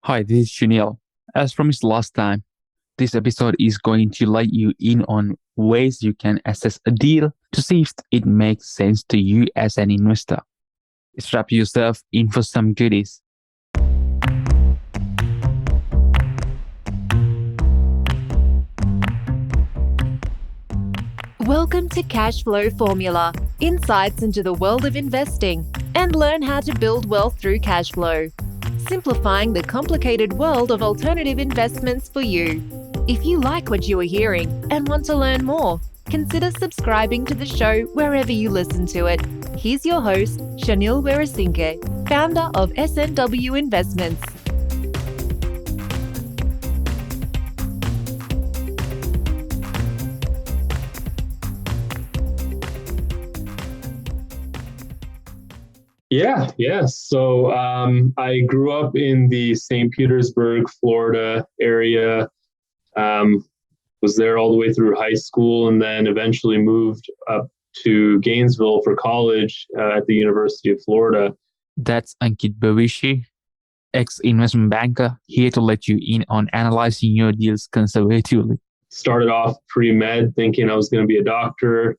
Hi, this is Sunil. As promised last time, this episode is going to let you in on ways you can assess a deal to see if it makes sense to you as an investor. Strap yourself in for some goodies. Welcome to Cashflow Formula, insights into the world of investing, and learn how to build wealth through cashflow, simplifying the complicated world of alternative investments for you. If you like what you are hearing and want to learn more, consider subscribing to the show wherever you listen to it. Here's your host, Shanil Werasinke, founder of SNW Investments. Yeah. So I grew up in the St. Petersburg, Florida area. Um, was there all the way through high school, and then eventually moved up to Gainesville for college at the University of Florida. That's Ankit Bavishi, ex-investment banker, here to let you in on analyzing your deals conservatively. Started off pre-med thinking I was going to be a doctor.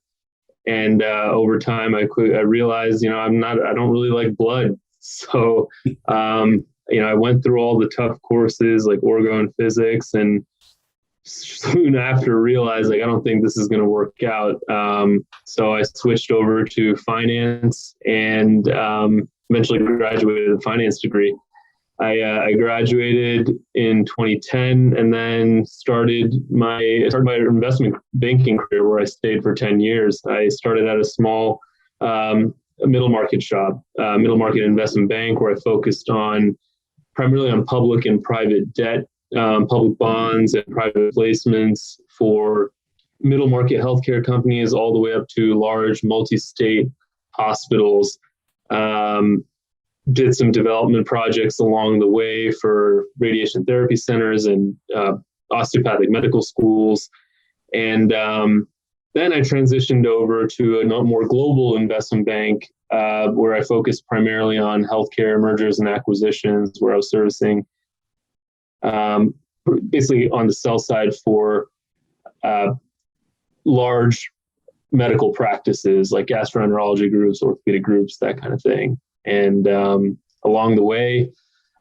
And over time, I realized, I don't really like blood. So, I went through all the tough courses like orgo and physics, and soon after realized, I don't think this is going to work out. So I switched over to finance and eventually graduated with a finance degree. I graduated in 2010 and then started my investment banking career, where I stayed for 10 years. I started at a small middle market shop, middle market investment bank, where I focused primarily on public and private debt, public bonds and private placements for middle market healthcare companies all the way up to large multi-state hospitals. Did some development projects along the way for radiation therapy centers and osteopathic medical schools. And then I transitioned over to a more global investment bank where I focused primarily on healthcare mergers and acquisitions, where I was servicing basically on the sell side for large medical practices like gastroenterology groups, orthopedic groups, that kind of thing. And along the way,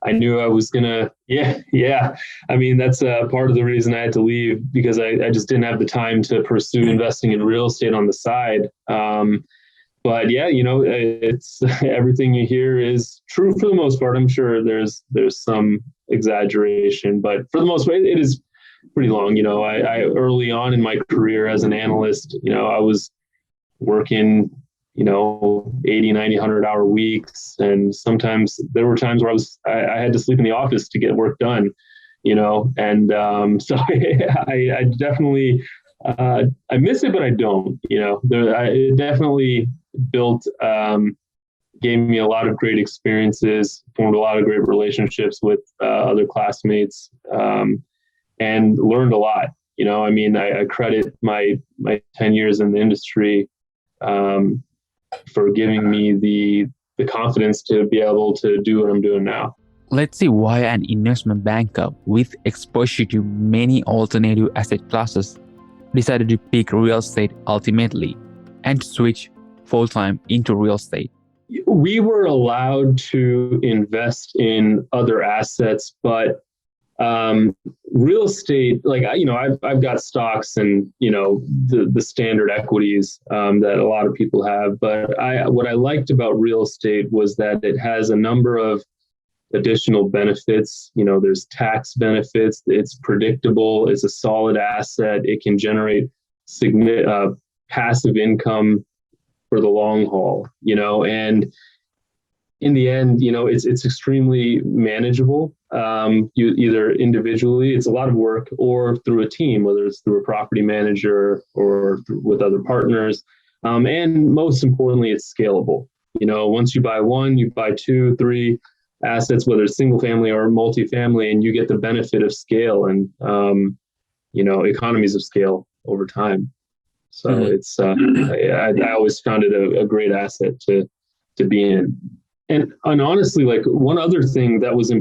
I knew I was gonna, I mean, that's part of the reason I had to leave, because I just didn't have the time to pursue investing in real estate on the side. But yeah, it's everything you hear is true for the most part. I'm sure there's some exaggeration, but for the most part, it is pretty long. I early on in my career as an analyst, I was working 80, 90, 100-hour weeks. And sometimes there were times where I had to sleep in the office to get work done, and so I definitely, I miss it, but I don't, it definitely built, gave me a lot of great experiences, formed a lot of great relationships with other classmates, and learned a lot. I credit my 10 years in the industry, for giving me the confidence to be able to do what I'm doing now. Let's see why an investment banker with exposure to many alternative asset classes decided to pick real estate ultimately and to switch full-time into real estate. We were allowed to invest in other assets, but real estate, I've got stocks and, the standard equities that a lot of people have. But what I liked about real estate was that it has a number of additional benefits. There's tax benefits. It's predictable. It's a solid asset. It can generate passive income for the long haul, and in the end, it's extremely manageable. You either individually, it's a lot of work, or through a team, whether it's through a property manager or with other partners. And most importantly, it's scalable. Once you buy one, you buy two, three assets, whether it's single family or multifamily, and you get the benefit of scale and, economies of scale over time. So it's, I always found it a great asset to be in. And honestly, one other thing that was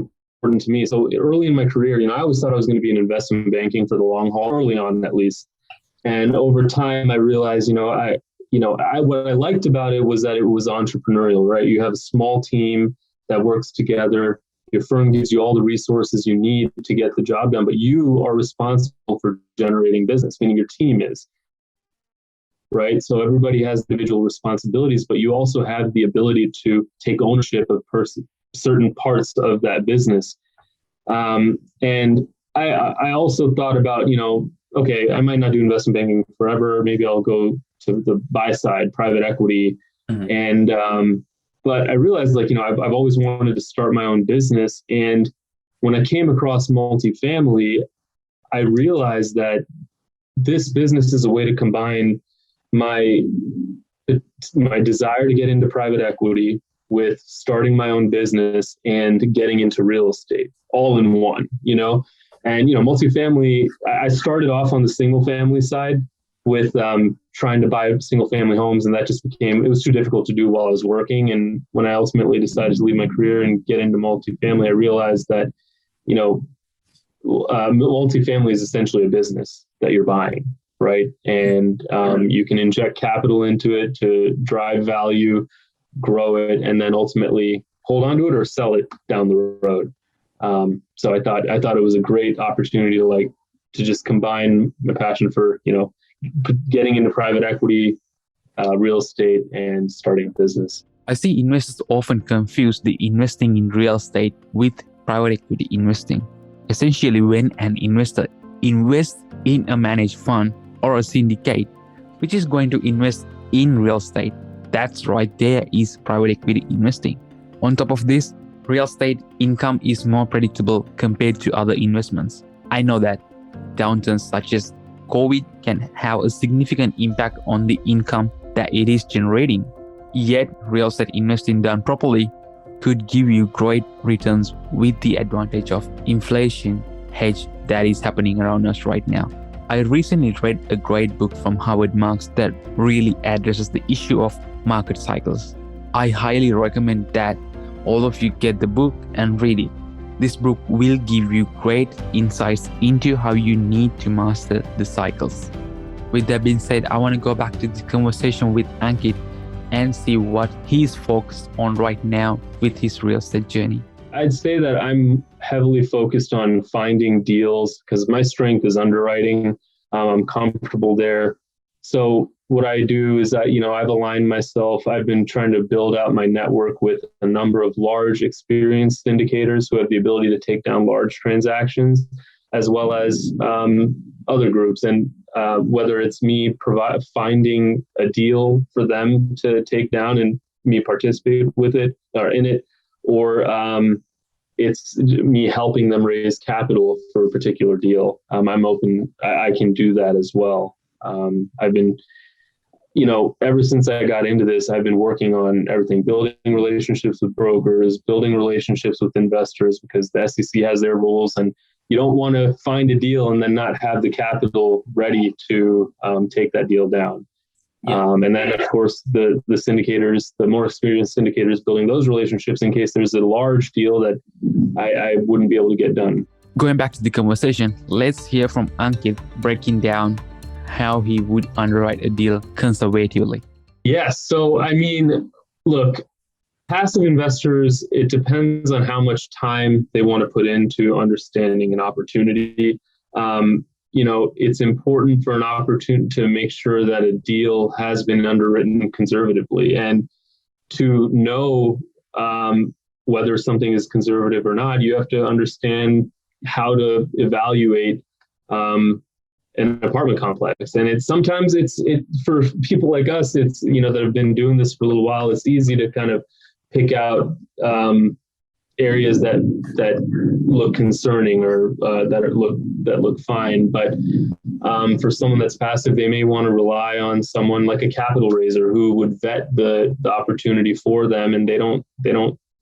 important to me. So early in my career, I always thought I was going to be in investment banking for the long haul, early on at least. And over time, I realized, what I liked about it was that it was entrepreneurial, right? You have a small team that works together. Your firm gives you all the resources you need to get the job done, but you are responsible for generating business, meaning your team is, right? So everybody has individual responsibilities, but you also have the ability to take ownership of certain parts of that business. And I also thought about, okay, I might not do investment banking forever. Maybe I'll go to the buy side, private equity. Mm-hmm. And, but I realized I've always wanted to start my own business. And when I came across multifamily, I realized that this business is a way to combine my desire to get into private equity with starting my own business and getting into real estate all in one, And, multifamily, I started off on the single family side with trying to buy single family homes. And that just it was too difficult to do while I was working. And when I ultimately decided to leave my career and get into multifamily, I realized that, multifamily is essentially a business that you're buying, right? And you can inject capital into it to drive value, grow it, and then ultimately hold on to it or sell it down the road. So I thought it was a great opportunity to just combine my passion for, getting into private equity, real estate, and starting a business. I see investors often confuse the investing in real estate with private equity investing. Essentially, when an investor invests in a managed fund or a syndicate, which is going to invest in real estate, that's right there is private equity investing. On top of this, real estate income is more predictable compared to other investments. I know that downturns such as COVID can have a significant impact on the income that it is generating. Yet, real estate investing done properly could give you great returns with the advantage of inflation hedge that is happening around us right now. I recently read a great book from Howard Marks that really addresses the issue of market cycles. I highly recommend that all of you get the book and read it. This book will give you great insights into how you need to master the cycles. With that being said, I want to go back to the conversation with Ankit and see what he's focused on right now with his real estate journey. I'd say that I'm heavily focused on finding deals because my strength is underwriting. I'm comfortable there. So what I do is that, I've aligned myself. I've been trying to build out my network with a number of large experienced syndicators who have the ability to take down large transactions, as well as other groups. And whether it's me finding a deal for them to take down and me participate with it or in it, or it's me helping them raise capital for a particular deal. I'm open. I can do that as well. I've been, ever since I got into this, I've been working on everything, building relationships with brokers, building relationships with investors, because the SEC has their rules and you don't want to find a deal and then not have the capital ready to take that deal down. Yeah. And then, of course, the syndicators, the more experienced syndicators, building those relationships in case there's a large deal that I wouldn't be able to get done. Going back to the conversation, let's hear from Ankit breaking down how he would underwrite a deal conservatively. Yes. So, look, passive investors, it depends on how much time they want to put into understanding an opportunity. It's important for an opportunity to make sure that a deal has been underwritten conservatively, and to know whether something is conservative or not, you have to understand how to evaluate an apartment complex. And sometimes for people like us, it's, that have been doing this for a little while, it's easy to kind of pick out areas that look concerning or that look fine. But for someone that's passive, they may want to rely on someone like a capital raiser who would vet the opportunity for them, and they don't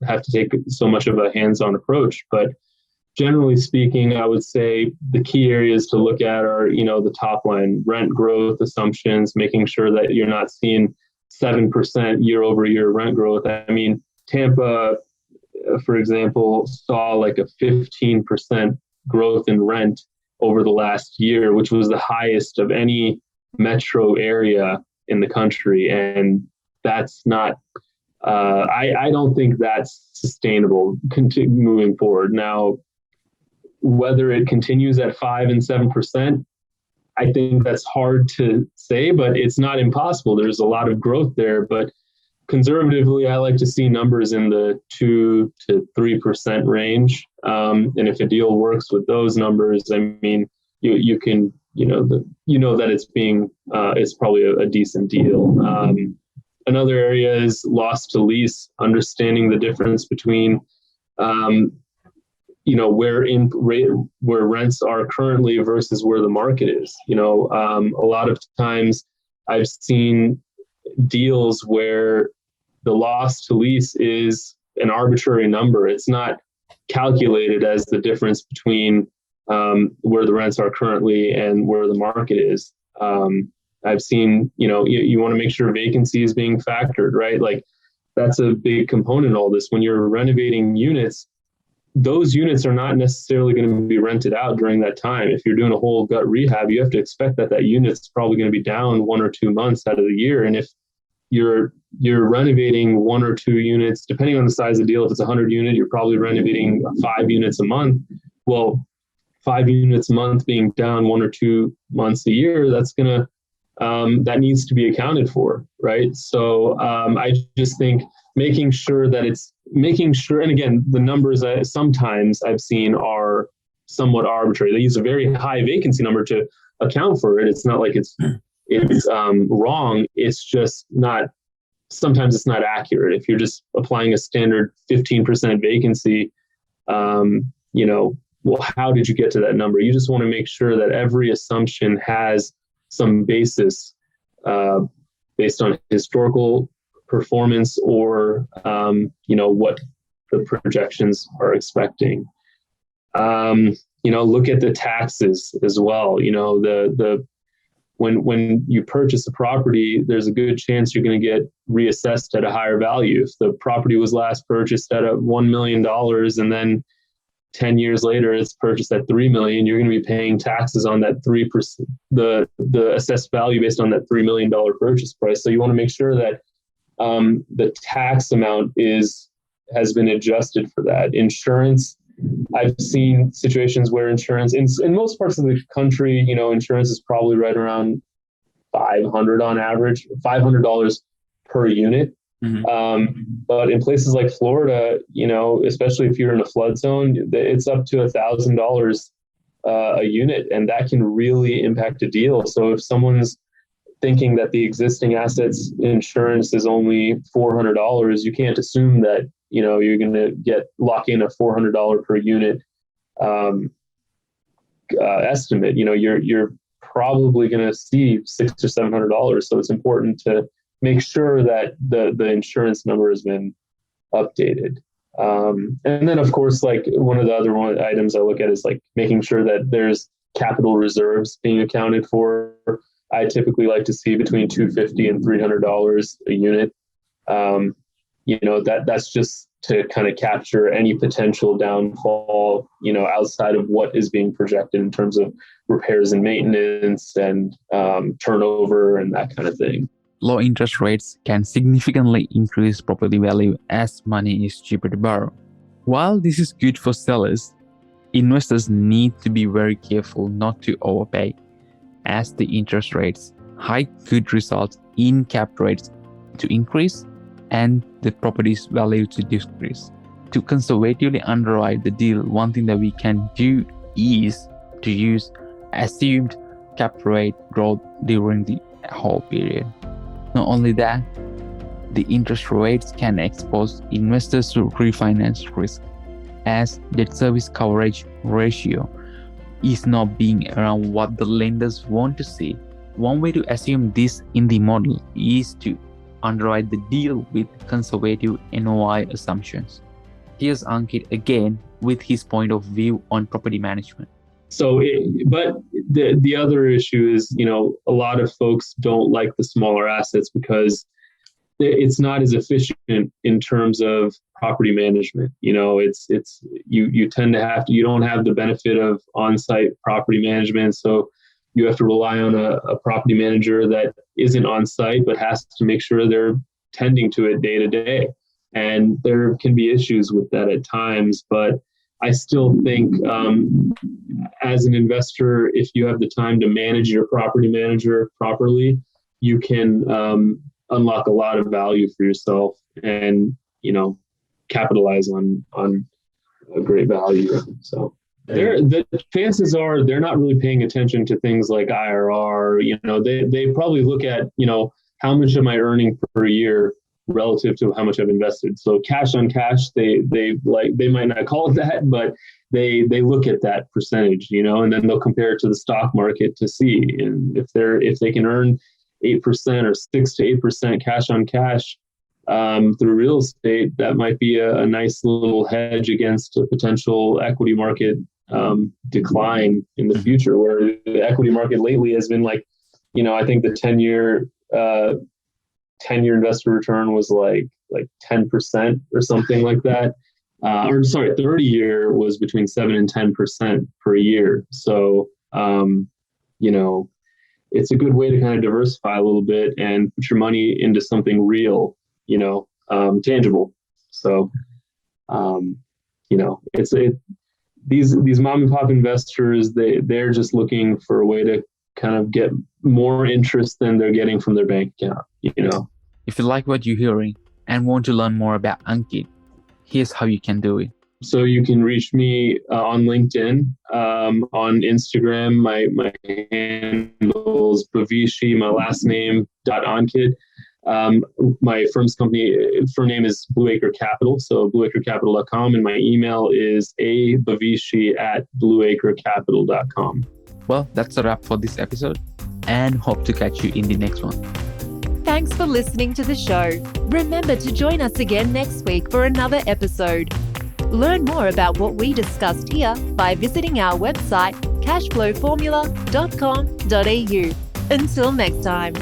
have to take so much of a hands-on approach. But generally speaking, I would say the key areas to look at are, the top line rent growth assumptions, making sure that you're not seeing 7% year over year rent growth. Tampa for example, saw like a 15% growth in rent over the last year, which was the highest of any metro area in the country. And that's not, I don't think that's sustainable moving forward. Now, whether it continues at 5 and 7%, I think that's hard to say, but it's not impossible. There's a lot of growth there, but conservatively, I like to see numbers in the 2 to 3% range. And if a deal works with those numbers, I mean, you can, that it's probably a decent deal. Another area is loss to lease, understanding the difference between, where rents are currently versus where the market is. A lot of times I've seen deals where the loss to lease is an arbitrary number. It's not calculated as the difference between where the rents are currently and where the market is. I've seen, you want to make sure vacancy is being factored, right? Like that's a big component of all this. When you're renovating units, those units are not necessarily going to be rented out during that time. If you're doing a whole gut rehab, you have to expect that unit's probably going to be down 1 or 2 months out of the year. And if you're renovating 1 or 2 units, depending on the size of the deal, if it's a 100 unit, you're probably renovating 5 units a month. Well, 5 units a month being down 1 or 2 months a year, that's going to, that needs to be accounted for, right? So I just think making sure, and again, the numbers sometimes I've seen are somewhat arbitrary. They use a very high vacancy number to account for it. It's not like it's wrong. It's just not, sometimes it's not accurate. If you're just applying a standard 15% vacancy, well, how did you get to that number? You just want to make sure that every assumption has some basis based on historical performance or, what the projections are expecting. Look at the taxes as well. When you purchase a property, there's a good chance you're going to get reassessed at a higher value. If the property was last purchased at $1 million and then 10 years later it's purchased at $3 million, you're going to be paying taxes on that 3%, the assessed value based on that $3 million purchase price. So you want to make sure that the tax amount has been adjusted for that. Insurance, I've seen situations where insurance in most parts of the country, insurance is probably right around $500 on average, $500 per unit. Mm-hmm. But in places like Florida, especially if you're in a flood zone, it's up to $1,000 a unit, and that can really impact a deal. So if someone's thinking that the existing assets insurance is only $400, you can't assume that you're going to lock in a $400 per unit estimate. You're probably going to see $600 or $700. So it's important to make sure that the insurance number has been updated. And then, of course, like one of the other items I look at is like making sure that there's capital reserves being accounted for. I typically like to see between $250 and $300 a unit. That's just to kind of capture any potential downfall, outside of what is being projected in terms of repairs and maintenance and turnover and that kind of thing. Low interest rates can significantly increase property value as money is cheaper to borrow. While this is good for sellers, investors need to be very careful not to overpay, as the interest rates hike could result in cap rates to increase and the property's value to decrease. To conservatively underwrite the deal, one thing that we can do is to use assumed cap rate growth during the whole period. Not only that, the interest rates can expose investors to refinance risk, as debt service coverage ratio is not being around what the lenders want to see. One way to assume this in the model is to underwrite the deal with conservative NOI assumptions. Here's Ankit again with his point of view on property management. But the other issue is, a lot of folks don't like the smaller assets because it's not as efficient in terms of property management. You tend to you don't have the benefit of on-site property management. So you have to rely on a property manager that isn't on site, but has to make sure they're tending to it day to day. And there can be issues with that at times, but I still think as an investor, if you have the time to manage your property manager properly, you can unlock a lot of value for yourself and, capitalize on a great value. So the chances are they're not really paying attention to things like IRR. They probably look at, how much am I earning per year relative to how much I've invested. So cash on cash, they might not call it that, but they look at that percentage, and then they'll compare it to the stock market to see. And if they can earn 8% or 6 to 8% cash on cash through real estate, that might be a nice little hedge against a potential equity market decline in the future, where the equity market lately has been like, I think the 10-year investor return was like 10% or something like that. 30-year was between 7 and 10% per year. So, it's a good way to kind of diversify a little bit and put your money into something real, tangible. So, these mom and pop investors, they're just looking for a way to kind of get more interest than they're getting from their bank account, If you like what you're hearing and want to learn more about Ankit, here's how you can do it. So you can reach me on LinkedIn, on Instagram. My handle is Bavishi, my last name, .Ankit. My firm's firm name is Blueacre Capital, so blueacrecapital.com, and my email is abavishi@blueacrecapital.com. Well, that's a wrap for this episode, and hope to catch you in the next one. Thanks for listening to the show. Remember to join us again next week for another episode. Learn more about what we discussed here by visiting our website, cashflowformula.com.au. Until next time.